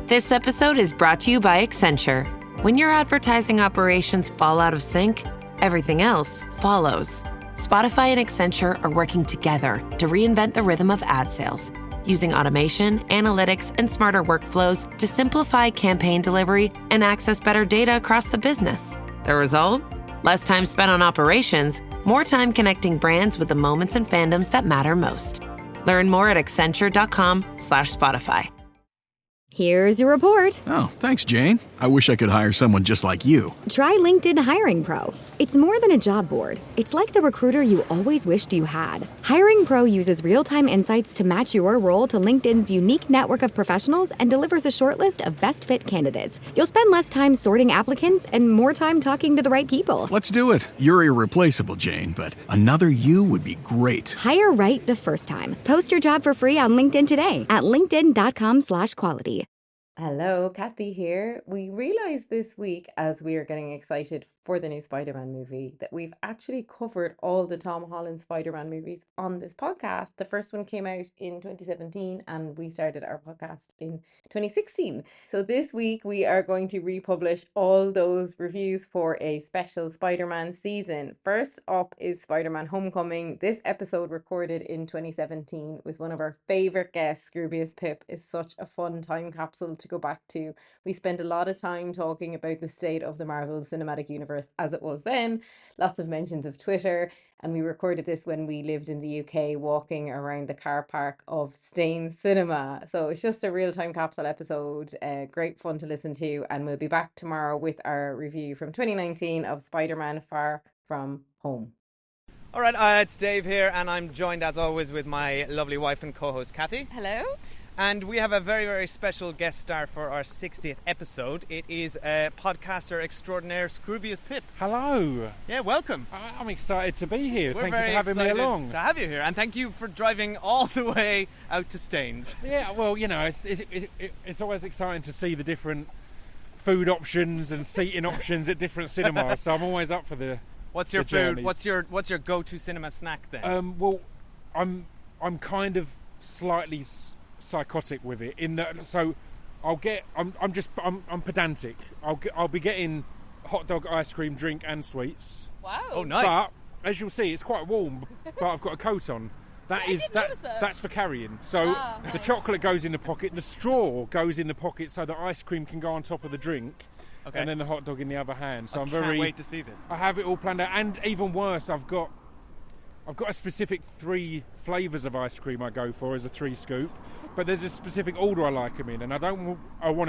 This episode is brought to you by Accenture. When your advertising operations fall out of sync, everything else follows. Spotify and Accenture are working together to reinvent the rhythm of ad sales, using automation, analytics, and smarter workflows to simplify campaign delivery and access better data across the business. The result? Less time spent on operations, more time connecting brands with the moments and fandoms that matter most. Learn more at accenture.com/Spotify. Here's your report. Oh, thanks, Jane. I wish I could hire someone just like you. Try LinkedIn Hiring Pro. It's more than a job board. It's like the recruiter you always wished you had. Hiring Pro uses real-time insights to match your role to LinkedIn's unique network of professionals and delivers a short list of best fit candidates. You'll spend less time sorting applicants and more time talking to the right people. Let's do it. You're irreplaceable, Jane, but another you would be great. Hire right the first time. Post your job for free on LinkedIn today at linkedin.com/quality. Hello, Kathy here. We realised this week, as we are getting excited for the new Spider-Man movie, that we've actually covered all the Tom Holland Spider-Man movies on this podcast. The first one came out in 2017 and we started our podcast in 2016. So this week we are going to republish all those reviews for a special Spider-Man season. First up is Spider-Man Homecoming. This episode, recorded in 2017 with one of our favourite guests, Scroobius Pip, is such a fun time capsule to go back to. We spent a lot of time talking about the state of the Marvel Cinematic Universe as it was then, lots of mentions of Twitter, and we recorded this when we lived in the UK, walking around the car park of Staines Cinema. So it's just a real-time capsule episode, great fun to listen to, and we'll be back tomorrow with our review from 2019 of Spider-Man Far From Home. All right, it's Dave here, and I'm joined as always with my lovely wife and co-host Kathy. Hello. And we have a very, very special guest star for our 60th episode. It is podcaster extraordinaire Scroobius Pip. Hello. Yeah, welcome. I'm excited to be here. We're Thank you for having me along. To have you here, and thank you for driving all the way out to Staines. Yeah, well, you know, it's always exciting to see the different food options and seating options at different cinemas. So I'm always up for the. What's your food? Journeys. What's your go-to cinema snack then? Well, I'm kind of slightly psychotic with it in that, so I'm pedantic. I'll be getting hot dog, ice cream, drink and sweets. Wow. Oh, nice. But as you'll see, it's quite warm, but I've got a coat on. That's for carrying. So the chocolate goes in the pocket, the straw goes in the pocket so the ice cream can go on top of the drink. Okay. And then the hot dog in the other hand. So I can't wait to see this. I have it all planned out, and even worse, I've got a specific 3 flavours of ice cream I go for as a 3 scoop, but there's a specific order I like them in, and I want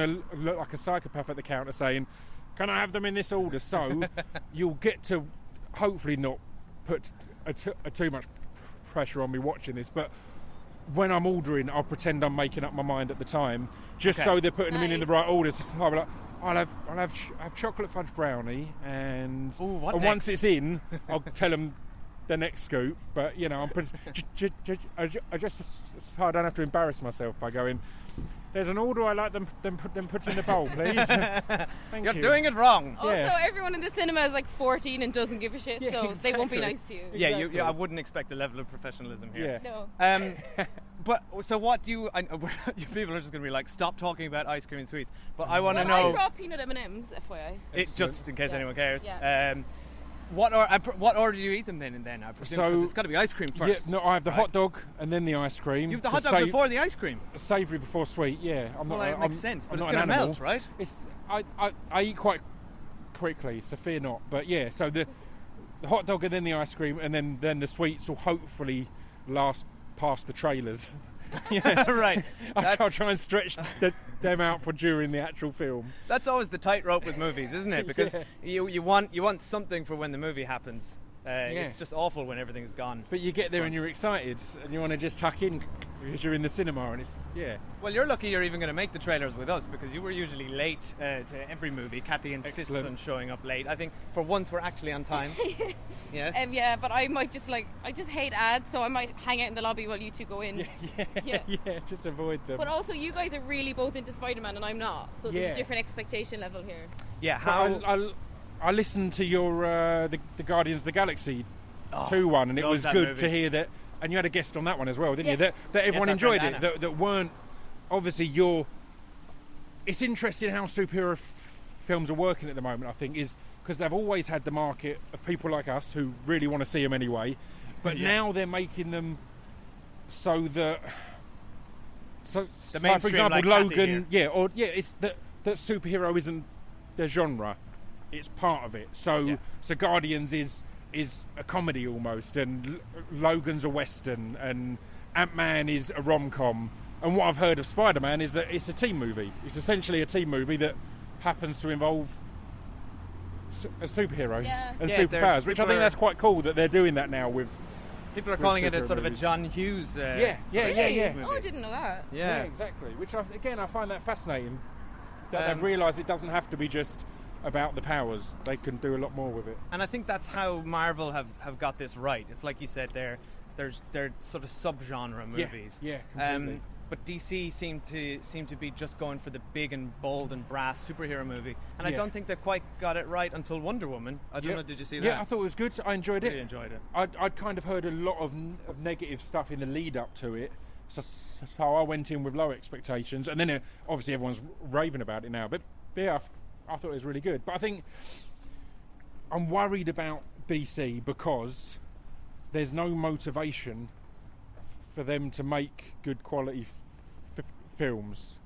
to look like a psychopath at the counter saying, can I have them in this order? So you'll get to hopefully not put too much pressure on me watching this, but when I'm ordering, I'll pretend I'm making up my mind at the time, just so they're putting them in the right order. So I'll be like, I'll have chocolate fudge brownie, and once it's in, I'll tell them the next scoop. But you know, I just so I don't have to embarrass myself by going, there's an order I like them put in the bowl, please. Thank You're you. doing it wrong. Also, everyone in the cinema is like 14 and doesn't give a shit, so exactly. they won't be nice to you. Yeah, Exactly. I wouldn't expect a level of professionalism here. Yeah. No. But so what do you? People are just going to be like, stop talking about ice cream and sweets. But I want to I know. brought peanut M&Ms, FYI. It just in case anyone cares. Yeah. What order do you eat them in? I presume, 'cause it's got to be ice cream first. Yeah, no, I have the hot dog and then the ice cream. You have the hot dog before the ice cream. Savoury before sweet. Yeah, That makes sense, but I'm it's not going to an animal. melt, right? I eat quite quickly, so fear not. But yeah, so the hot dog and then the ice cream, and then the sweets will hopefully last past the trailers. Yeah, right. I'll try and stretch them out for during the actual film. That's always the tightrope with movies, isn't it? Because you want something for when the movie happens. It's just awful when everything's gone. But you get there and you're excited and you want to just tuck in because you're in the cinema and it's, Well, you're lucky you're even going to make the trailers with us because you were usually late to every movie. Kathy insists Excellent. on showing up late. I think for once we're actually on time. Yeah. Yeah, but I might just I just hate ads, so I might hang out in the lobby while you two go in. Yeah, just avoid them. But also, you guys are really both into Spider-Man and I'm not, so there's a different expectation level here. Yeah, I listened to your the Guardians of the Galaxy 2 one, and it was good movie. to hear that. And you had a guest on that one as well, didn't Yes. you? That everyone Yes, enjoyed Anna. it. That weren't obviously you're it's interesting how superhero films are working at the moment, I think, is because they've always had the market of people like us who really want to see them anyway, but now they're making them so that... So, The like, for mainstream, example, like Logan... it's that superhero isn't their genre. It's part of it. So Guardians is a comedy almost, and Logan's a western, and Ant-Man is a rom-com. And what I've heard of Spider-Man is that it's a team movie. It's essentially a team movie that happens to involve superheroes and superpowers, which I think that's quite cool that they're doing that now with... People are calling it a sort of a movies. John Hughes Oh, I didn't know that. Yeah, exactly. Which, I find that fascinating. That they've realised it doesn't have to be just about the powers. They can do a lot more with it. And I think that's how Marvel have got this right. It's like you said, they're sort of sub-genre movies. Yeah, completely. But DC seem to be just going for the big and bold and brass superhero movie. And I don't think they quite got it right until Wonder Woman. I don't know, did you see that? Yeah, I thought it was good. I enjoyed it. Really enjoyed it. I'd kind of heard a lot of negative stuff in the lead up to it. So I went in with low expectations. And then obviously everyone's raving about it now. But yeah, I thought it was really good. But I think I'm worried about DC because there's no motivation for them to make good quality films.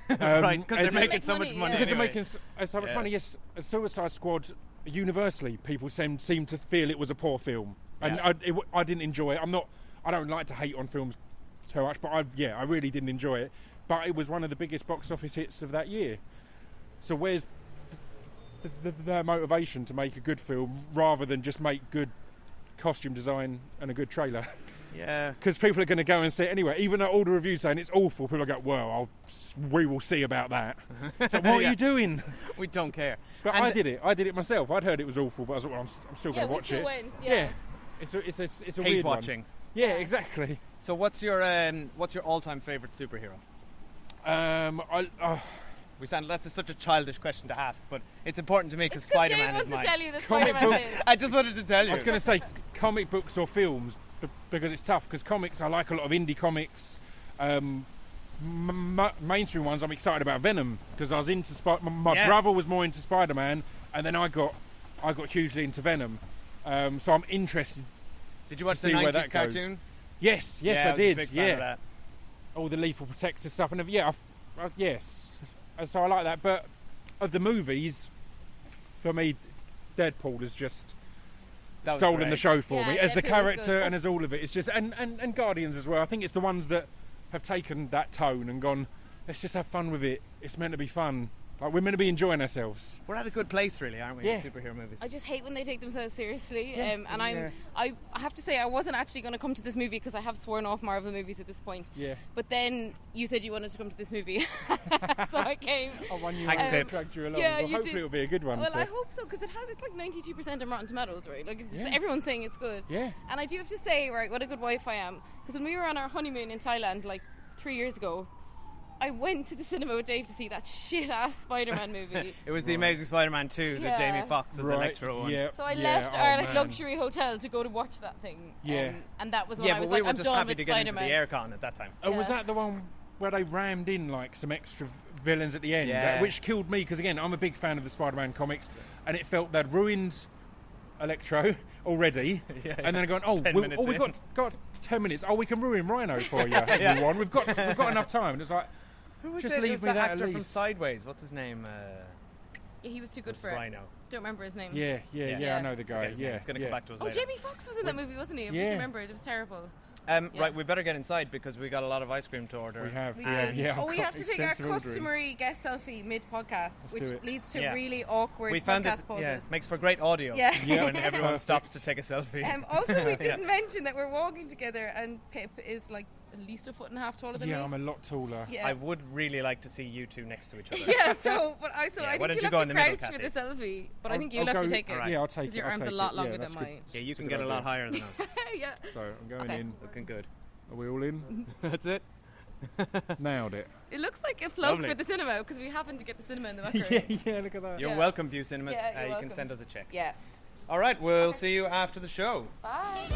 Right, because they're making so much money. Because anyway. they're making so much money, yes. Suicide Squad, universally, people seem to feel it was a poor film. And I didn't enjoy it. I don't like to hate on films so much, but I really didn't enjoy it. But it was one of the biggest box office hits of that year. So where's their motivation to make a good film rather than just make good costume design and a good trailer? Yeah. Because people are going to go and see it anyway. Even though all the reviews saying it's awful, people are going, well, we will see about that. So what are you doing? We don't care. But I did it myself. I'd heard it was awful, but I was like, well, I'm still going to watch it. Went. Yeah. It's a Hate weird watching. one. Yeah, exactly. So what's your all-time favourite superhero? That's such a childish question to ask, but it's important to me because Spider-Man is mine. to tell you the Spider-Man thing. I just wanted to tell you. I was going to say comic books or films because it's tough. Because comics, I like a lot of indie comics. Mainstream ones, I'm excited about Venom because I was into my brother was more into Spider-Man, and then I got hugely into Venom. So I'm interested. Did you watch the 90s cartoon? Yes, I was did. A big fan of that. All the Lethal Protector stuff, and yes. So I like that, but of the movies, for me, Deadpool has just stolen the show for me as the character and as all of it. It's just and Guardians as well. I think it's the ones that have taken that tone and gone, let's just have fun with it. It's meant to be fun. Like, we're meant to be enjoying ourselves. We're at a good place, really, aren't we, in superhero movies? I just hate when they take themselves seriously. I have to say, I wasn't actually going to come to this movie because I have sworn off Marvel movies at this point. Yeah. But then you said you wanted to come to this movie, so I came. I won you. Thanks, Pip. Dragged you along. Yeah, well, hopefully it'll be a good one. Well, I hope so because it's like 92% on Rotten Tomatoes, right? Like everyone's saying it's good. Yeah. And I do have to say, right, what a good wife I am. Because when we were on our honeymoon in Thailand, like 3 years ago, I went to the cinema with Dave to see that shit-ass Spider-Man movie. It was the Amazing Spider-Man 2 that Jamie Foxx was Electro one. Yeah. So I left our luxury hotel to go to watch that thing. Yeah. And that was when I was we like, were I'm just done happy with to get into Spider-Man. the aircon at that time. Oh, was that the one where they rammed in like some extra villains at the end? Which killed me because, again, I'm a big fan of the Spider-Man comics, and it felt they'd ruined Electro already, and then going, we've got 10 minutes. Oh, we can ruin Rhino for you, everyone. We've got enough time. And it's like, just leave me that actor at from least. Sideways? What's his name? He was too good for Rhino. Don't remember his name. Yeah, I know the guy. It's going to come back to us later. Jamie Foxx was in that movie, wasn't he? I just remembered. It was terrible. Right, we better get inside because we got a lot of ice cream to order. We have. We do. We have to take our customary guest selfie mid-podcast, which leads to really awkward podcast pauses. Yeah, makes for great audio when everyone stops to take a selfie. Also, we didn't mention that we're walking together and Pip is like at least 1.5 feet taller than me. Yeah, I'm a lot taller. Yeah. I would really like to see you two next to each other. I think you'll have to crouch for the selfie, but I think you'll have to take it. Right. Yeah, I'll take it. Because your arm's a lot longer than mine. Yeah, you can get a lot higher than us. Yeah. So I'm going in. Looking good. Are we all in? That's it. Nailed it. It looks like a plug for the cinema because we happen to get the cinema in the background. yeah, look at that. You're welcome, View Cinemas. Yeah, you can send us a check. Yeah. All right, we'll see you after the show. Bye.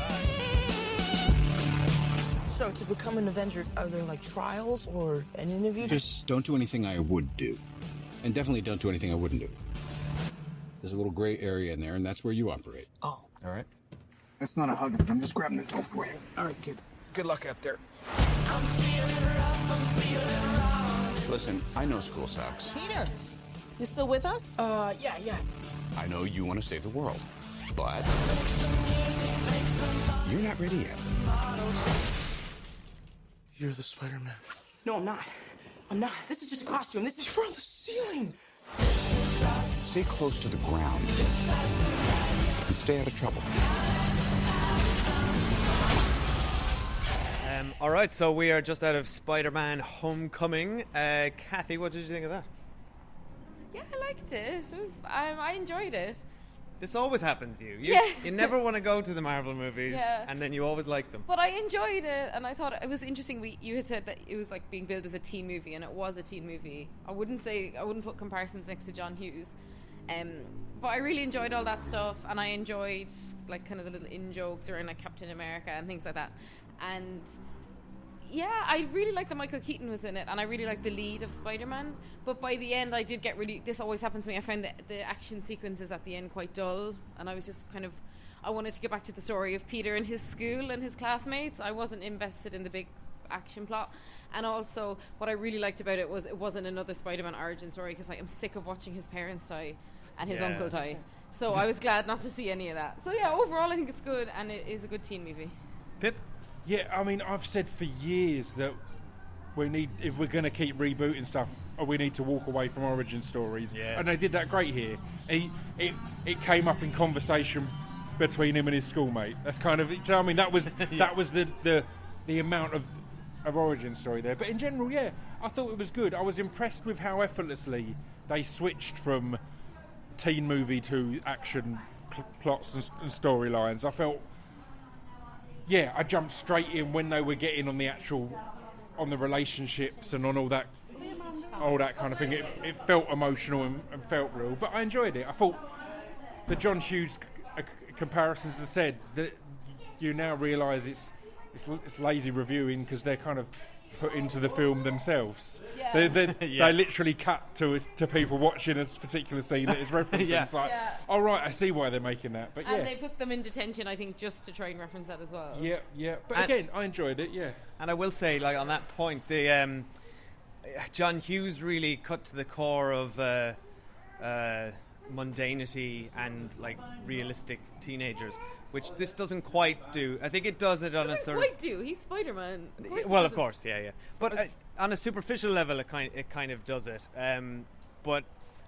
So to become an Avenger, are there like trials or an interview? Just don't do anything I would do. And definitely don't do anything I wouldn't do. There's a little gray area in there, and that's where you operate. Oh. All right? That's not a hug. I'm just grabbing the door for you. All right, kid. Good luck out there. Listen, I know school sucks. Peter, you still with us? Yeah. I know you want to save the world. But you're not ready yet. You're the Spider-Man. No, I'm not. This is just a costume. This is You're on the ceiling. Stay close to the ground. And stay out of trouble. All right, so we are just out of Spider-Man Homecoming. Kathy, what did you think of that? Yeah, I liked it. It was. I enjoyed it. This always happens. You Yeah. you never want to go to the Marvel movies, Yeah. and then you always like them. But I enjoyed it, and I thought it was interesting. You had said that it was like being billed as a teen movie, and it was a teen movie. I wouldn't put comparisons next to John Hughes, but I really enjoyed all that stuff, and I enjoyed like kind of the little in jokes around like Captain America and things like that, and. Yeah, I really liked that Michael Keaton was in it, and I really liked the lead of Spider-Man. But by the end, I did get really... This always happens to me. I found the action sequences at the end quite dull, and I was just kind of... I wanted to get back to the story of Peter and his school and his classmates. I wasn't invested in the big action plot. And also, what I really liked about it was it wasn't another Spider-Man origin story, because I'm sick of watching his parents die and his uncle die. So I was glad not to see any of that. So yeah, overall, I think it's good, and it is a good teen movie. Pip? Yeah, I mean, I've said for years that if we're going to keep rebooting stuff, we need to walk away from origin stories. Yeah. And they did that great here. It came up in conversation between him and his schoolmate. That's kind of, do you know what I mean? That was that was the amount of origin story there. But in general, yeah, I thought it was good. I was impressed with how effortlessly they switched from teen movie to action plots and storylines. I felt... Yeah, I jumped straight in when they were getting on the relationships and on all that kind of thing. It felt emotional and felt real, but I enjoyed it. I thought the John Hughes comparisons, as said, that you now realise it's lazy reviewing because they're kind of put into the film themselves. Yeah. They literally cut to people watching a particular scene that is referencing. Yeah. It's like, all right, I see why they're making that. But And they put them in detention, I think, just to try and reference that as well. Yeah. But again, I enjoyed it, yeah. And I will say, like, on that point, the John Hughes really cut to the core of mundanity and, like, realistic teenagers, which this doesn't quite do. I think it does it on a sort of... Quite do. He's Spider-Man. Of course, yeah. But on a superficial level, it kind of does it. But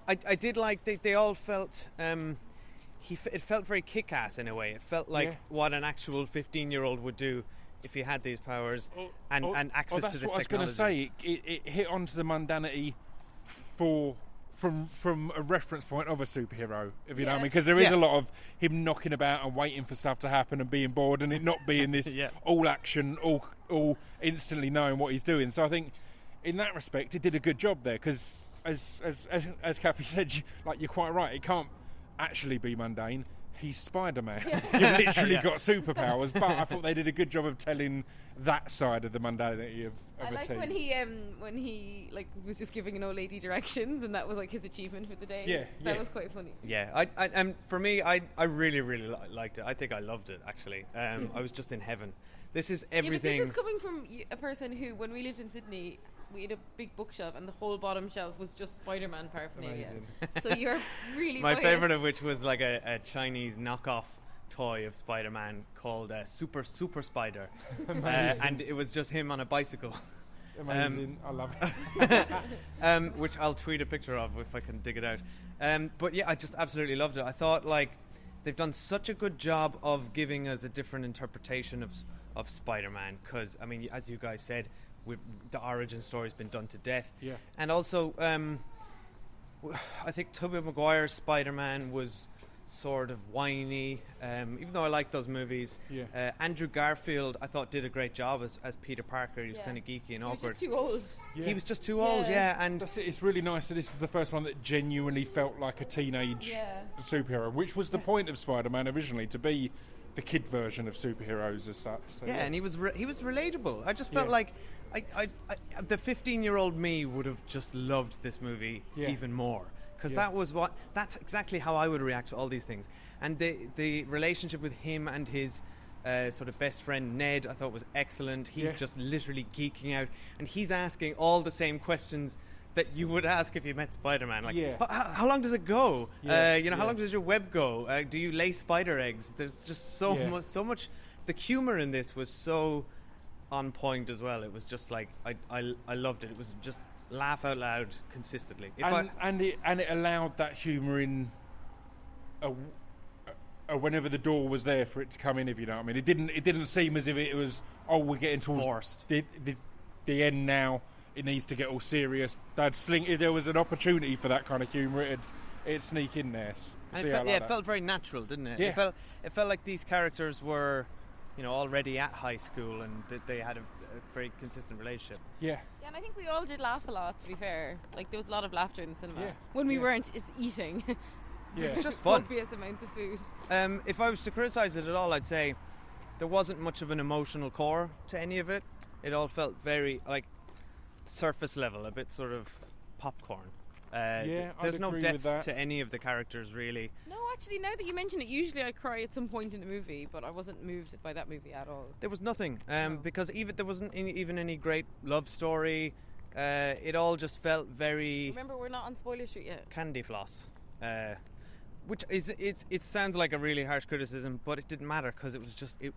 I did like they all felt. It felt very kick-ass in a way. It felt like what an actual 15-year-old would do if he had these powers and access to this technology. That's what I was going to say. It hit onto the mundanity from a reference point of a superhero, if you know what I mean, because there is a lot of him knocking about and waiting for stuff to happen and being bored, and it not being this all action, all instantly knowing what he's doing. So I think in that respect, it did a good job there, because as Kathy said, you're quite right. It can't actually be mundane. He's Spider-Man. You've literally got superpowers, but I thought they did a good job of telling that side of the mundanity of I like team. when he like was just giving an old lady directions, and that was like his achievement for the day. That was quite funny. Yeah, and for me, I really liked it. I think I loved it, actually. I was just in heaven. This is everything. Yeah, but this is coming from a person who, when we lived in Sydney, we had a big bookshelf, and the whole bottom shelf was just Spider-Man paraphernalia. So you're really my biased. favourite of which was like a Chinese knockoff toy of Spider-Man called Super Spider. And it was just him on a bicycle. Amazing. I love it. Which I'll tweet a picture of if I can dig it out. But yeah, I just absolutely loved it. I thought, like, they've done such a good job of giving us a different interpretation of Spider-Man, because, I mean, as you guys said, the origin story's been done to death. Yeah. And also, I think Tobey Maguire's Spider-Man was sort of whiny, even though I like those movies. Andrew Garfield, I thought, did a great job as Peter Parker. He was kind of geeky and awkward. He was just too old. He was just too old, and that's it. It's really nice that this was the first one that genuinely felt like a teenage superhero, which was the point of Spider-Man originally, to be the kid version of superheroes as such. So, yeah, and he was relatable. I just felt like the 15-year-old me would have just loved this movie even more, because that's exactly how I would react to all these things. And the relationship with him and his sort of best friend Ned, I thought was excellent. He's just literally geeking out, and he's asking all the same questions that you would ask if you met Spider-Man. Like, how long does it go? How long does your web go? Do you lay spider eggs? There's just so much. The humor in this was so on point as well. It was just like I loved it. It was just laugh out loud consistently. And it allowed that humor in whenever the door was there for it to come in, if you know what I mean. It didn't seem as if it was, we're getting towards the end now. It needs to get all serious. If there was an opportunity for that kind of humour, it'd sneak in there. And it felt very natural, didn't it? Yeah. It felt like these characters were, already at high school, and they had a very consistent relationship. Yeah. Yeah, and I think we all did laugh a lot, to be fair. Like, there was a lot of laughter in the cinema when we weren't eating. It's just fun. Copious amounts of food. If I was to criticise it at all, I'd say there wasn't much of an emotional core to any of it. It all felt very, surface level, a bit sort of popcorn. There's no depth to any of the characters, really. No, actually, now that you mention it, usually I cry at some point in a movie, but I wasn't moved by that movie at all. There was nothing, because there wasn't even any great love story. It all just felt very... Remember, we're not on spoiler street yet. Candy floss. Which is it sounds like a really harsh criticism, but it didn't matter, because it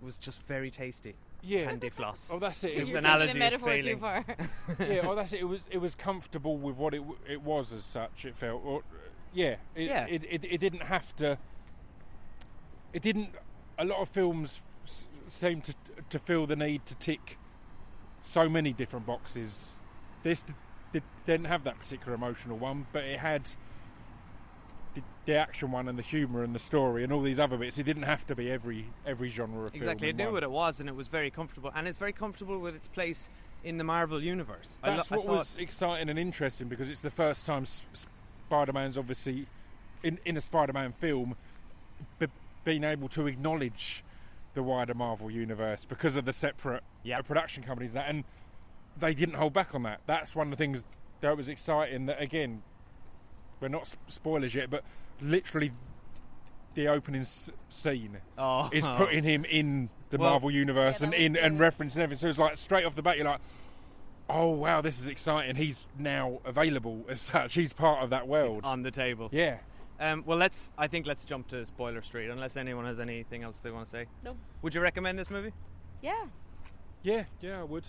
was just very tasty. Yeah. Candy floss. Oh, that's it. You're taking the metaphor too far. Oh, that's it. It was comfortable with what it was as such. It felt. It didn't have to. It didn't. A lot of films seem to feel the need to tick so many different boxes. This didn't have that particular emotional one, but it had the action one and the humour and the story and all these other bits. It didn't have to be every genre of film. Exactly, it knew what it was, and it was very comfortable, and it's very comfortable with its place in the Marvel universe. That's what was exciting and interesting, because it's the first time Spider-Man's obviously in a Spider-Man film being able to acknowledge the wider Marvel universe because of the separate production companies and they didn't hold back on that. That's one of the things that was exciting. That, again, we're not spoilers yet, but literally the opening scene is putting him in the Marvel universe and referencing everything. So it's like straight off the bat, you're like, oh wow, this is exciting. He's now available as such. He's part of that world. He's on the table. Yeah. Let's jump to spoiler street, unless anyone has anything else they want to say. No. Would you recommend this movie? Yeah. Yeah, I would.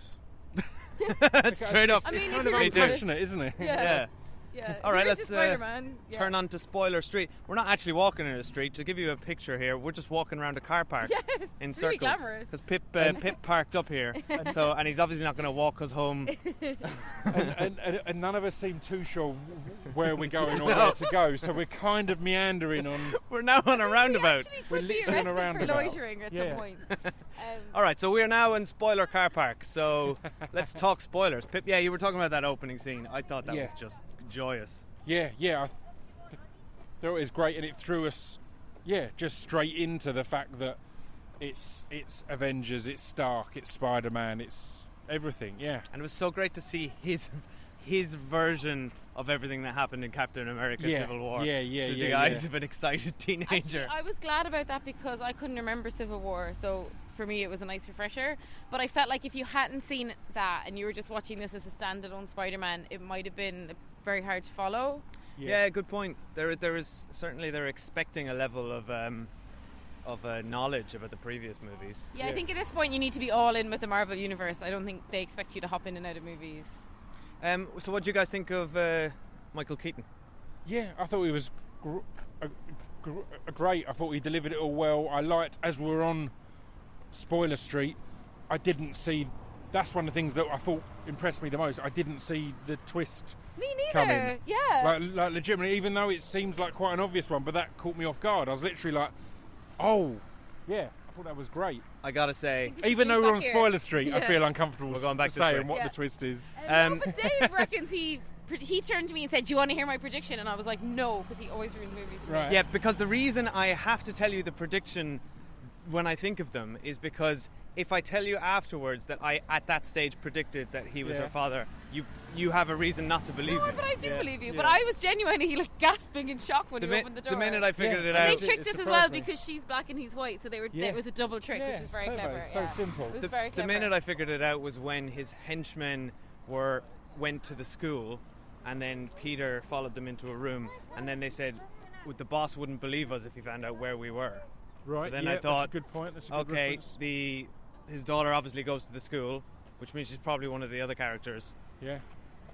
Straight up. I mean, it's kind of unpassionate, isn't it? Yeah. All right, let's Spider-Man. turn on to spoiler street. We're not actually walking in a street. To give you a picture here, we're just walking around a car park in circles. Really glamorous. Because Pip parked up here, and he's obviously not going to walk us home. and none of us seem too sure where we're going or where to go, so we're kind of meandering on. We're now on a roundabout. We're literally on a roundabout for loitering at some point. All right, so we're now in spoiler car park. So let's talk spoilers. Pip, you were talking about that opening scene. I thought that was just joyous. I thought it was great, and it threw us just straight into the fact that it's Avengers, it's Stark, it's Spider-Man, it's everything. And it was so great to see his version of everything that happened in Captain America Civil War through the eyes of an excited teenager. Actually, I was glad about that because I couldn't remember Civil War, so for me it was a nice refresher. But I felt like if you hadn't seen that and you were just watching this as a standalone Spider-Man, it might have been very hard to follow. Yeah, good point. There is certainly, they're expecting a level of knowledge about the previous movies. I think at this point you need to be all in with the Marvel universe. I don't think they expect you to hop in and out of movies. So what do you guys think of Michael Keaton? Yeah, I thought he was great. I thought he delivered it all well. I liked, as we're on spoiler street, I didn't see... That's one of the things that I thought impressed me the most. I didn't see the twist coming. Yeah. Like legitimately, even though it seems like quite an obvious one, but that caught me off guard. I was literally like, oh, yeah, I thought that was great. I gotta say, even though we're on spoiler street, I feel uncomfortable saying what the twist is. But Dave reckons he turned to me and said, do you want to hear my prediction? And I was like, no, because he always ruins movies for me. Yeah, because the reason I have to tell you the prediction when I think of them is because if I tell you afterwards that I at that stage predicted that he was her father, you have a reason not to believe me. But I do believe you. But I was genuinely like gasping in shock when you opened the door. The minute I figured it and out, they tricked us as well because she's black and he's white, so it was a double trick, which is very clever. It's so simple. It was very clever. The minute I figured it out was when his henchmen went to the school, and then Peter followed them into a room, and then they said the boss wouldn't believe us if he found out where we were. Right. So then I thought, that's a good point. That's a good reference. his daughter obviously goes to the school, which means she's probably one of the other characters. Yeah.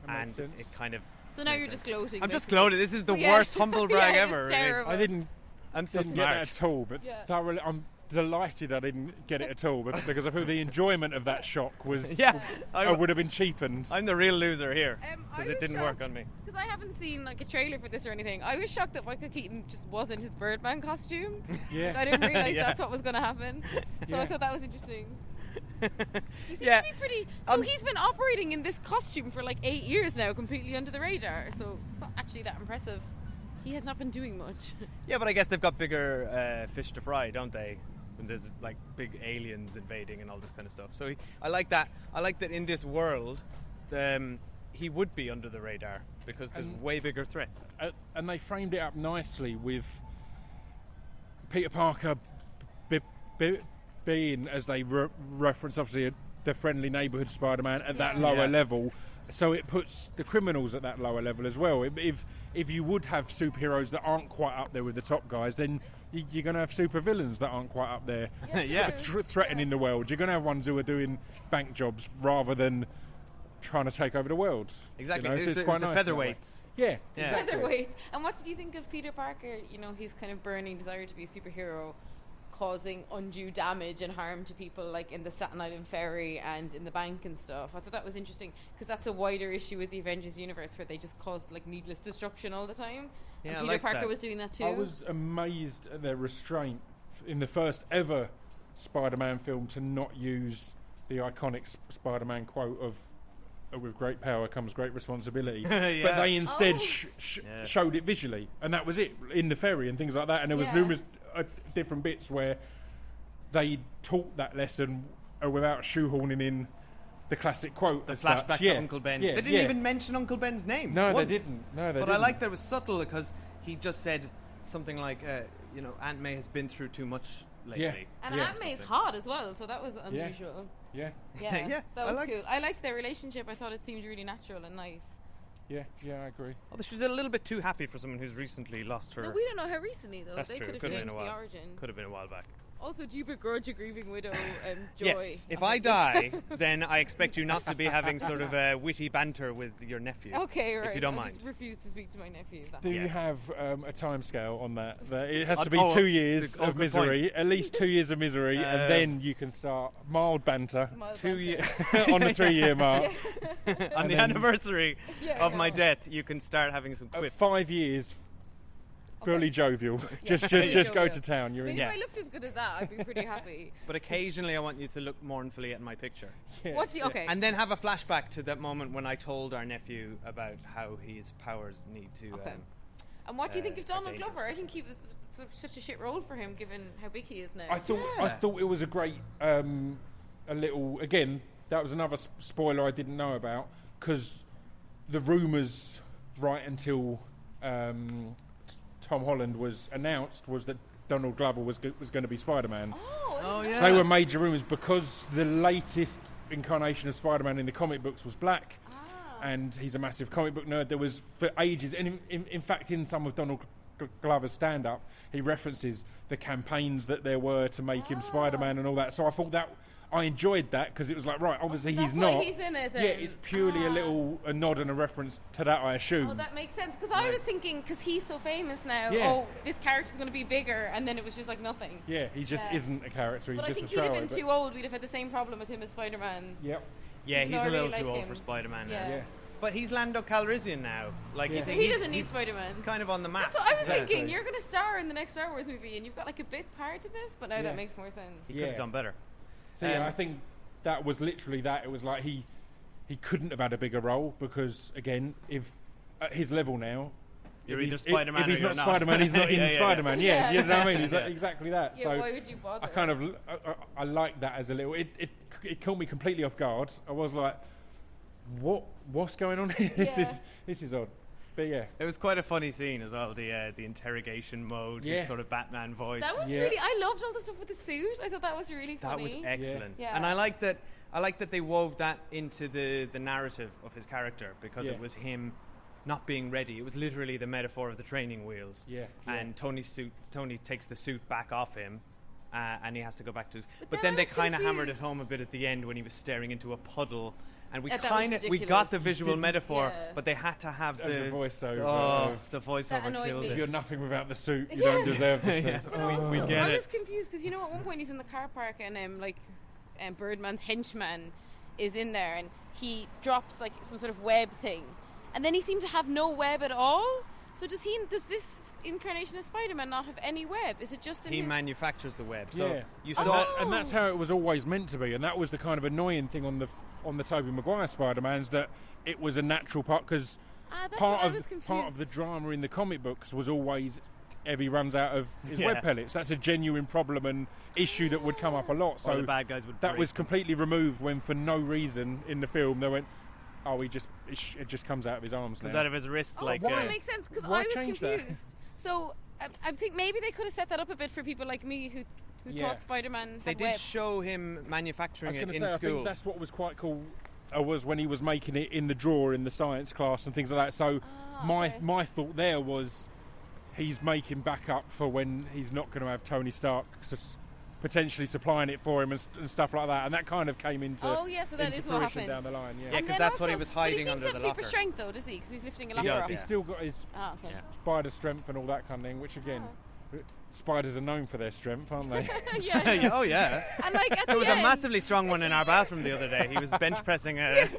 And makes sense. it kind of. So now you're just gloating. I'm just gloating. This is the worst humble brag ever. Terrible. I didn't I'm so get smart. that at all, but thoroughly, I'm delighted I didn't get it at all, because I feel the enjoyment of that shock was would have been cheapened. I'm the real loser here because it didn't work on me. Because I haven't seen like a trailer for this or anything. I was shocked that Michael Keaton just wasn't his Birdman costume. Yeah, I didn't realise that's what was going to happen. So I thought that was interesting. He seems to be pretty. So he's been operating in this costume for like 8 years now, completely under the radar. So it's not actually that impressive. He has not been doing much. Yeah, but I guess they've got bigger fish to fry, don't they? When there's like big aliens invading and all this kind of stuff. So I like that. I like that in this world, he would be under the radar because there's way bigger threats. And they framed it up nicely with Peter Parker being, as they reference, obviously the friendly neighbourhood Spider-Man at that lower level. So it puts the criminals at that lower level as well. If you would have superheroes that aren't quite up there with the top guys, then you're going to have supervillains that aren't quite up there threatening the world. You're going to have ones who are doing bank jobs rather than trying to take over the world. Exactly. You know? So it's quite nice. Featherweights. Yeah. Exactly. Featherweights. And what did you think of Peter Parker? You know, his kind of burning desire to be a superhero, causing undue damage and harm to people, like in the Staten Island ferry and in the bank and stuff. I thought that was interesting because that's a wider issue with the Avengers universe where they just cause like needless destruction all the time. Yeah, and Peter Parker was doing that too. I was amazed at their restraint in the first ever Spider-Man film to not use the iconic Spider-Man quote of "with great power comes great responsibility." But they instead showed it visually, and that was it in the ferry and things like that. And there was numerous different bits where they taught that lesson without shoehorning in the classic quote. The flashback to Uncle Ben. They didn't even mention Uncle Ben's name. No, once. they didn't. But I like that it was subtle because he just said something like, Aunt May has been through too much lately. Yeah. And Aunt May's hot as well, so that was unusual. Yeah. That was cool. I liked their relationship. I thought it seemed really natural and nice. Yeah, I agree. Although she was a little bit too happy for someone who's recently lost her. No, we don't know how recently though. That's they true. could have changed the origin. Could have been a while back. Also, do you begrudge a grieving widow joy? Yes. If I die, then I expect you not to be having sort of a witty banter with your nephew. Okay, right. If you don't I mind. just refuse to speak to my nephew. Do you have a time scale on that? It has to be 2 years good of misery, point. at least 2 years of misery, and then you can start mild banter. 2 years on the 3-year mark. On the anniversary of my death, you can start having some quips. 5 years. Fully jovial. Just go to town. You're in. If I looked as good as that, I'd be pretty happy. But occasionally, I want you to look mournfully at my picture. Okay. And then have a flashback to that moment when I told our nephew about how his powers need to. Okay. And what do you think of Donald Glover? I think he was such a shit role for him, given how big he is now. I thought it was a great, a little. Again, that was another spoiler I didn't know about because the rumours right until. Tom Holland was announced was that Donald Glover was going to be Spider-Man. Oh yeah. So they were major rumours because the latest incarnation of Spider-Man in the comic books was black, and he's a massive comic book nerd. There was for ages, and in fact, in some of Donald Glover's stand-up, he references the campaigns that there were to make him Spider-Man and all that. So I thought that. I enjoyed that because it was like, right, obviously he's not. Why he's in it then. Yeah, it's purely a nod and a reference to that, I assume. Oh, that makes sense. Because I was thinking, because he's so famous now, this character's going to be bigger, and then it was just like nothing. Yeah, he just isn't a character, he's but just a I think he'd throwaway. have been too old. We'd have had the same problem with him as Spider-Man. Yep. Yeah, he's a little too old him. for Spider-Man now. Yeah. But he's Lando Calrissian now. Like So he doesn't need Spider-Man. He's kind of on the map. That's what I was thinking. You're going to star in the next Star Wars movie, and you've got like a big part in this, but now that makes more sense. He could have done better. So I think that was literally that. It was like he couldn't have had a bigger role because, again, if at his level now, You're either Spider-Man if he's or not you're Spider-Man, he's not in Spider-Man. Yeah, you know what I mean? He's Yeah. exactly that. Yeah, So why would you bother? I kind of I like that as a little. It caught me completely off guard. I was like, what's going on here? This is odd. But yeah, it was quite a funny scene as well. The interrogation mode, his sort of Batman voice. That was really. I loved all the stuff with the suit. I thought that was really funny. That was excellent. Yeah. And I like that they wove that into the narrative of his character, because it was him not being ready. It was literally the metaphor of the training wheels. Yeah. And Tony takes the suit back off him, and he has to go back to his. But then then I they was kind of hammered it confused. home a bit at the end when he was staring into a puddle. And we That was kind of we got the ridiculous. visual metaphor, Yeah. but they had to have the the voiceover. Oh, the That voiceover annoyed killed me. If it. you're nothing without the suit, you don't deserve the suit. Yeah. We get I it. was confused because at one point he's in the car park and Birdman's henchman is in there and he drops like some sort of web thing, and then he seemed to have no web at all. So does this incarnation of Spider-Man not have any web? Is it just in He his... manufactures the web. So Yeah, you and, saw and that's how it was always meant to be, and that was the kind of annoying thing on the Tobey Maguire Spider-Man's, that it was a natural part, because that's part why I was of the drama in the comic books was always Evie runs out of his Yeah. web pellets. That's a genuine problem and issue that would come up a lot. Or So the bad guys would that break was them. completely removed when, for no reason in the film, they went, "Oh, it just comes out of his arms comes now." out of his wrist. Oh, like that makes sense because why I was change that? confused. So I think maybe they could have set that up a bit for people like me who Yeah. thought Spider-Man They had did web. show him I manufacturing was going it to in say, I school. think that's what was quite cool. Was when he was making it in the drawer in the science class and things like that. So my thought there was, he's making backup for when he's not going to have Tony Stark potentially supplying it for him and stuff like that. And that kind of came into Oh yeah, so that into is what fruition happened down the line. Yeah, Yeah, And 'cause then that's what he was hiding But he seems under to have the super locker. strength though, does he? Because he's lifting a he locker does. up. He's still got his Oh, okay. spider strength and all that kind of thing. Which again, spiders are known for their strength, aren't they? yeah. Yeah, oh yeah. And like at There the was end, a massively strong one in our bathroom the other day. He was bench pressing a he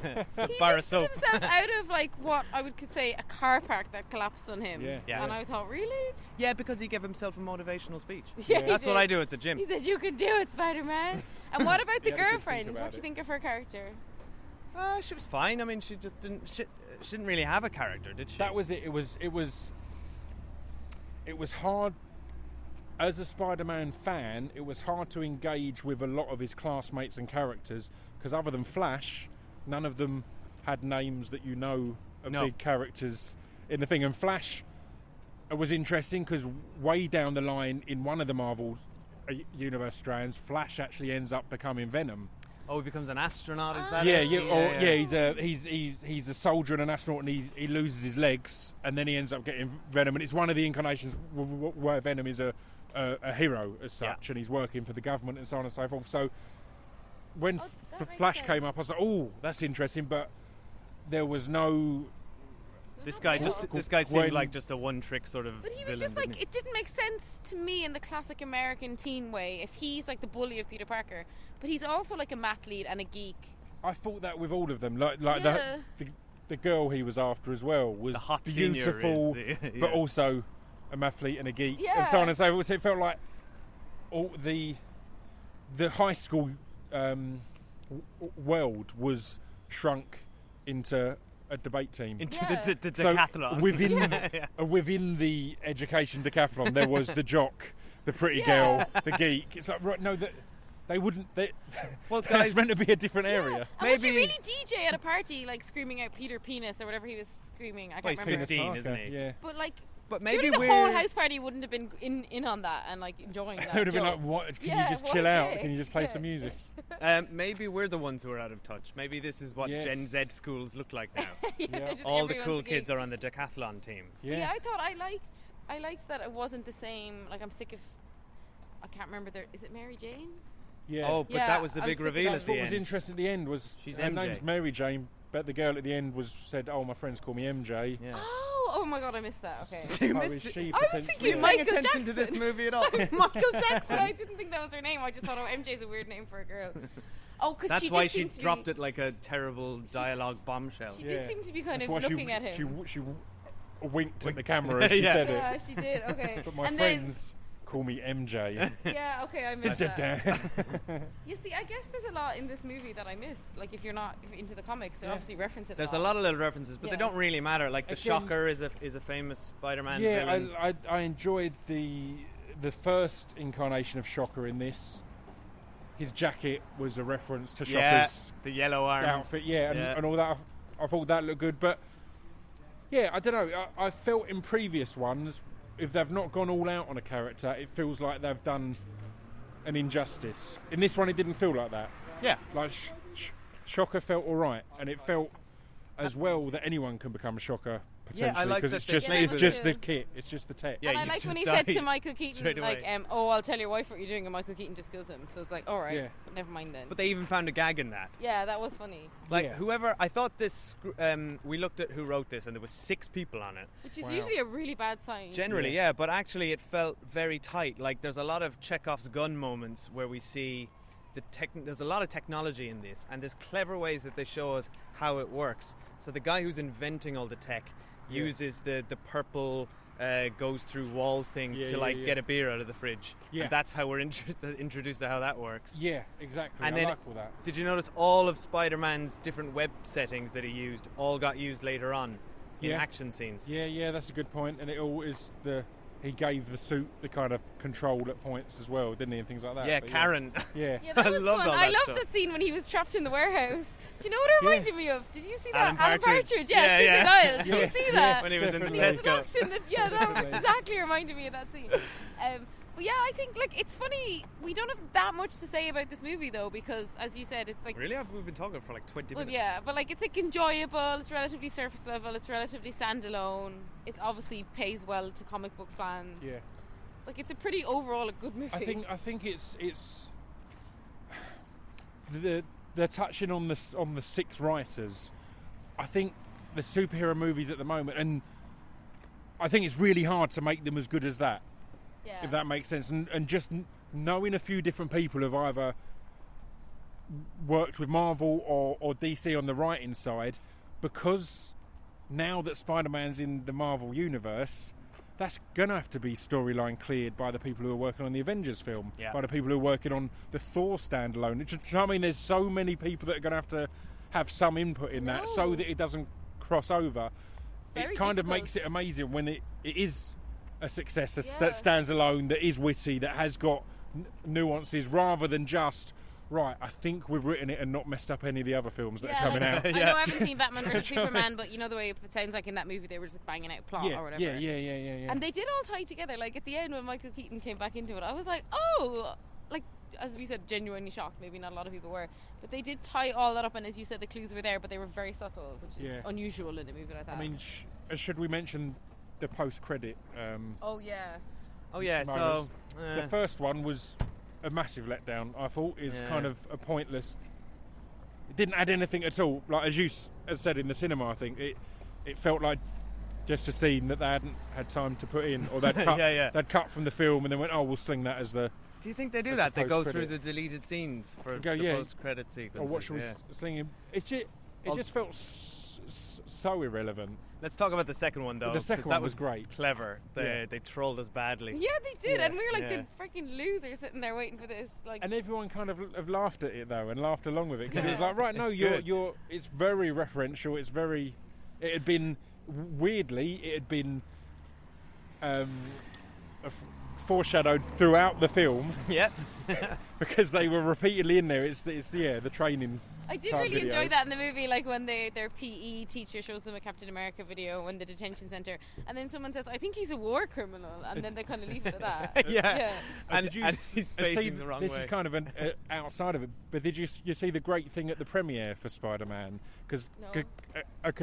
bar of lifted soap. himself out of like what I would say a car park that collapsed on him. Yeah. Yeah. And I thought, really? Yeah, because he gave himself a motivational speech. Yeah, he That's what did. I do at the gym. He said, "You can do it, Spider-Man." And what about the He had a good think girlfriend? about What do you it. think of her character? She was fine. I mean, she just didn't. She didn't really have a character, did she? That was it. It was hard. As a Spider-Man fan, it was hard to engage with a lot of his classmates and characters, because other than Flash, none of them had names that you know are No. big characters in the thing. And Flash was interesting because way down the line in one of the Marvel universe strands, Flash actually ends up becoming Venom. Oh, he becomes an astronaut. Is that Yeah, it? he's a soldier and an astronaut, and he loses his legs, and then he ends up getting Venom, and it's one of the incarnations where Venom is a hero as such, and he's working for the government and so on and so forth. So when Flash came up, I was like, "Oh, that's interesting," but there was no. This guy Gwen- seemed like just a one-trick sort of. But he was villain, just like, didn't it didn't make sense to me in the classic American teen way. If he's like the bully of Peter Parker, but he's also like a math lead and a geek. I thought that with all of them, like Yeah. the girl he was after as well was The hot senior beautiful, is the- but yeah. also a mathlete and a geek, and Yeah. so on and so forth. So it felt like all the high school world was shrunk into a debate team. Into Yeah. the So decathlon. within the education decathlon, there was the jock, the pretty Yeah. girl, the geek. It's like, right, no, that they wouldn't. Well, It's guys, meant to be a different area. And would you Maybe- really DJ at a party, like screaming out Peter Penis or whatever he was screaming? I Well, can't he's remember. 15, isn't he? Yeah. But like, But surely maybe the whole we're. house party wouldn't have been in on that and like enjoying that. It would have been joke. like, what? Can Yeah, you just what chill a out? dick. Can you just play Yeah. some music? Maybe we're the ones who are out of touch. Maybe this is what Yes. Gen Z schools look like now. Yeah, just All the everyone's cool a geek. kids are on the decathlon team. Yeah, I thought I liked that it wasn't the same. Like I'm sick of. I can't remember. Is it Mary Jane? Yeah. Oh, but Yeah, that was the I was big sick of reveal that. at What the was end. interesting at the end was She's her MJ. name's Mary Jane, but the girl at the end said, "Oh, my friends call me MJ." Yeah. Oh my god, I missed that. Okay. You Oh, missed is it. she I was potentially- thinking You're Michael paying attention Jackson. to this movie at all? Michael Jackson. I didn't think that was her name. I just thought, oh, MJ's a weird name for a girl. Oh, because That's she did why she seem to dropped be, it like a terrible dialogue bombshell. She did seem to be kind That's of why looking at him. She winked at the camera as she Yeah. said it. Yeah, she did. Okay. But my and friends call me MJ. Yeah, okay, I missed that. You see, I guess there's a lot in this movie that I missed. Like, if you're not into the comics, they obviously reference it. There's a lot of little references, but they don't really matter. Like the Shocker is a famous Spider-Man villain. I enjoyed the first incarnation of Shocker in this. His jacket was a reference to Shocker's the yellow arms outfit, and all that. I thought that looked good, but yeah, I don't know. I felt in previous ones, if they've not gone all out on a character, it feels like they've done an injustice. In this one, it didn't feel like that. Yeah, like Shocker felt all right, and it felt as well that anyone can become a Shocker. Potentially, because it's just the kit, it's just the tech. Yeah, and I like when he said to Michael Keaton, like, I'll tell your wife what you're doing, and Michael Keaton just kills him. So it's like, all right, never mind then. But they even found a gag in that. Yeah, that was funny. Like, whoever, I thought this, we looked at who wrote this, and there was 6 people on it. Which is usually a really bad sign. Generally, but actually it felt very tight. Like, there's a lot of Chekhov's gun moments where we see there's a lot of technology in this, and there's clever ways that they show us how it works. So the guy who's inventing all the tech uses the purple goes through walls thing to get a beer out of the fridge. Yeah. And that's how we're introduced to how that works. Yeah, exactly. And I then, like all that. Did you notice all of Spider-Man's different web settings that he used all got used later on in action scenes? Yeah, that's a good point. And it all is he gave the suit the kind of control at points as well, didn't he, and things like that. Yeah, but Karen. Yeah, that was fun. I loved the scene when he was trapped in the warehouse. Do you know what it reminded me of? Did you see that? Alan Partridge. Yeah, Niles. Did you see that? When he was in the Tesco. That exactly reminded me of that scene. But yeah, I think it's funny. We don't have that much to say about this movie though, because as you said, it's like really we've been talking for like 20 minutes. Well, yeah, but it's enjoyable. It's relatively surface level. It's relatively standalone. It obviously pays well to comic book fans. Yeah, it's a pretty overall a good movie. I think it's they're touching on the 6 writers. I think the superhero movies at the moment, and I think it's really hard to make them as good as that. Yeah. If that makes sense, and just knowing a few different people who've either worked with Marvel or DC on the writing side, because now that Spider-Man's in the Marvel universe, that's gonna have to be storyline cleared by the people who are working on the Avengers film, by the people who are working on the Thor standalone. Do you know what I mean? There's so many people that are gonna have to have some input in that, so that it doesn't cross over. It kind of makes it amazing when it is a success that stands alone, that is witty, that has got nuances, rather than just I think we've written it and not messed up any of the other films that are coming out. I know I haven't seen Batman vs Superman, but you know the way it sounds like in that movie they were just banging out plot or whatever. Yeah. And they did all tie together. Like at the end when Michael Keaton came back into it, I was like, as we said, genuinely shocked. Maybe not a lot of people were, but they did tie all that up. And as you said, the clues were there, but they were very subtle, which is unusual in a movie like that. I mean, should we mention the post-credit? Oh yeah. So the first one was a massive letdown. I thought it's kind of a pointless. It didn't add anything at all. Like as you said in the cinema, I think it felt like just a scene that they hadn't had time to put in, or they'd cut. They'd cut from the film and then went, we'll sling that as the. Do you think they do that? They go through the deleted scenes for the post-credit sequence. Or what should we sling in? It just felt so irrelevant. Let's talk about the second one, though. The second one was great. Clever. They trolled us badly. Yeah, they did, and we were like the freaking losers sitting there waiting for this. And everyone kind of have laughed at it though, and laughed along with it, because it was like, no, you're. It's very referential. It's very. It had been foreshadowed throughout the film. Yeah. Because they were repeatedly in there. It's the training. I did really enjoy that in the movie, like when their PE teacher shows them a Captain America video in the detention centre, and then someone says, I think he's a war criminal, and then they kind of leave it at that. Yeah. And he's facing the wrong way. This is kind of an outside of it, but did you see the great thing at the premiere for Spider-Man? Because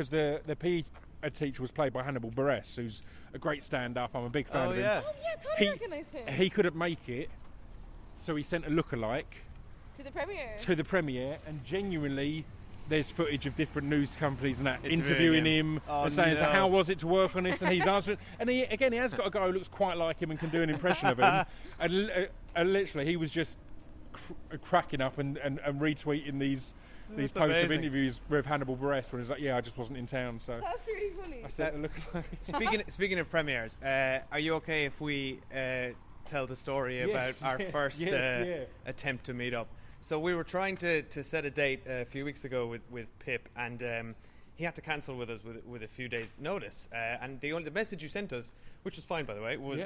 the PE teacher was played by Hannibal Buress, who's a great stand-up. I'm a big fan of him. Oh yeah, totally recognised him. He couldn't make it, so he sent a lookalike to the premiere, and genuinely there's footage of different news companies and that interviewing him and saying, so how was it to work on this, and he's answering, and he has got a guy who looks quite like him and can do an impression of him, and literally he was just cracking up and retweeting these posts of interviews with Hannibal Buress when he's like, I just wasn't in town, so that's really funny. I said, look. Speaking of premieres, are you okay if we tell the story about our first attempt to meet up. So we were trying to set a date a few weeks ago with Pip, and he had to cancel with us with a few days' notice. And the message you sent us, which was fine by the way, was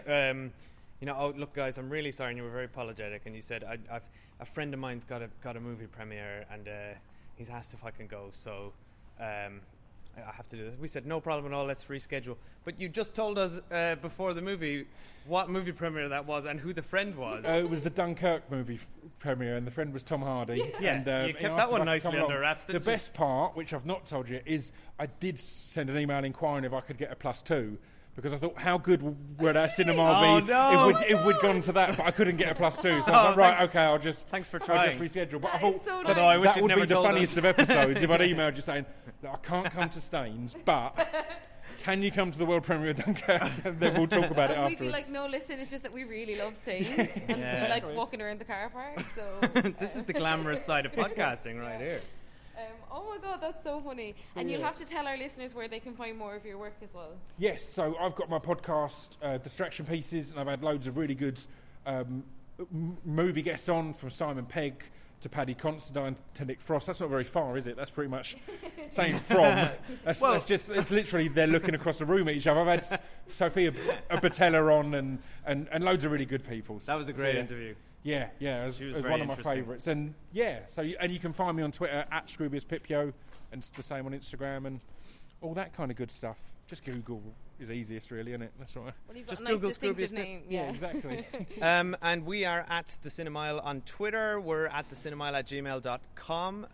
oh look guys, I'm really sorry, and you were very apologetic, and you said I've a friend of mine's got a movie premiere, and he's asked if I can go, so I have to do this. We said no problem at all, let's reschedule. But you just told us before the movie what movie premiere that was and who the friend was. It was the Dunkirk movie premiere, and the friend was Tom Hardy. Yeah, and, you kept that one nicely under wraps. The best part, which I've not told you, is I did send an email inquiring if I could get a +2. Because I thought, how good would our cinema be if we'd gone to that? But I couldn't get a +2, so I was like, right, okay, I'll just reschedule. But I thought that would be the funniest of episodes if I'd emailed you saying, look, I can't come to Staines, but can you come to the world premiere of Dunkirk? And then we'll talk about it afterwards. We'd be like, no, listen, it's just that we really love Staines. And so we like walking around the car park. So this is the glamorous side of podcasting right here. Oh my god, that's so funny. And you'll have to tell our listeners where they can find more of your work as well. Yes, so I've got my podcast, Distraction Pieces, and I've had loads of really good movie guests on, from Simon Pegg to Paddy Considine to Nick Frost. That's not very far, is it? That's pretty much saying from. It's literally they're looking across the room at each other. I've had Sophia Batella on and loads of really good people. That was a great interview. Yeah, it was one of my favourites. And you can find me on Twitter at Scroobius Pip, and it's the same on Instagram and all that kind of good stuff. Just Google is easiest, really, isn't it? That's right. Well, you've got a nice distinctive name. Yeah, exactly. And we are at The Cinemile on Twitter. We're at thecinemaile@gmail.com.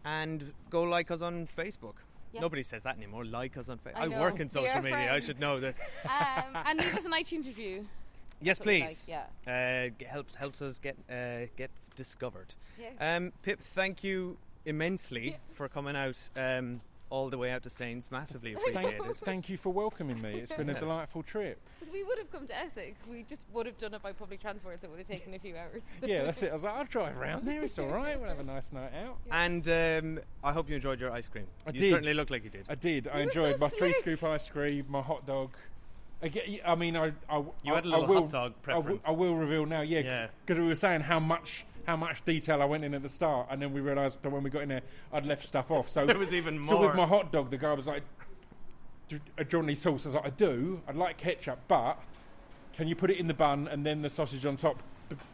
And go like us on Facebook. Yep. Nobody says that anymore. Like us on Facebook. I work in social media. I should know that. And leave us an iTunes review. Yes, please. Like, helps us get discovered. Yeah. Pip, thank you immensely for coming out all the way out to Staines. Massively appreciated. Thank you for welcoming me. It's been a delightful trip. Because we would have come to Essex. We just would have done it by public transport, so it would have taken a few hours. Yeah, that's it. I was like, I'll drive around there. It's all right. We'll have a nice night out. Yeah. And I hope you enjoyed your ice cream. You certainly look like you did. I did. I enjoyed my 3-scoop ice cream, my hot dog. I mean, you had a little hot dog preference. I will reveal now, because we were saying how much detail I went in at the start, and then we realised that when we got in there, I'd left stuff off. So there was even more. So with my hot dog, the guy was like, "Do you want any sauce?" I was like, "I do. I'd like ketchup, but can you put it in the bun and then the sausage on top?"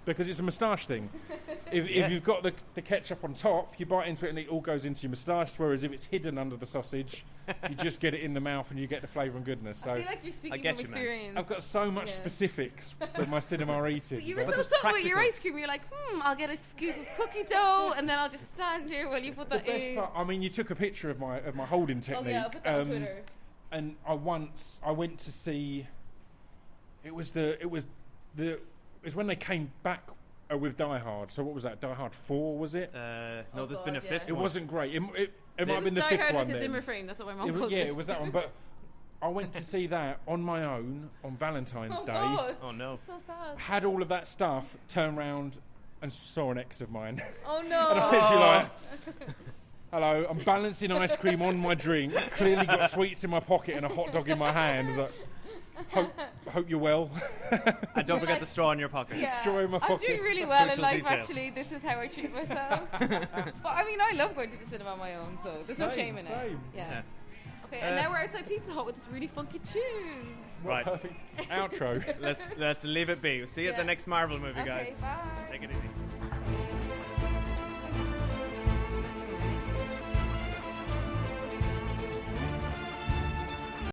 Because it's a moustache thing. If you've got the ketchup on top, you bite into it and it all goes into your moustache. Whereas if it's hidden under the sausage, you just get it in the mouth and you get the flavour and goodness. So I feel like you're speaking from experience. Man. I've got so much specifics with my cinema eating. But you were so subtle with your ice cream. You're like, I'll get a scoop of cookie dough and then I'll just stand here while you put that in. The best part, I mean, you took a picture of my holding technique. Oh yeah, I'll put that on Twitter. And I went to see. It was when they came back with Die Hard. So what was that? Die Hard 4, was it? No, there's been a fifth one. It wasn't great. It might have been the fifth one. Die Hard with the Zimmer frame. That's what my mom called it. Yeah, it was that one. But I went to see that on my own on Valentine's Day. God. Oh no! So sad. Had all of that stuff. Turned round and saw an ex of mine. Oh no! And I was literally like, hello, I'm balancing ice cream on my drink. Clearly got sweets in my pocket and a hot dog in my hand. I was like, Hope you're well. And don't forget the straw in your pocket. Yeah. Straw in my pocket. I'm doing really well in life, actually. This is how I treat myself. But I mean, I love going to the cinema on my own, so there's no shame in it. Yeah. Okay, and now we're outside Pizza Hut with this really funky tunes. Right. Perfect outro. Let's leave it be. We'll see you at the next Marvel movie, guys. Okay, bye. Take it easy.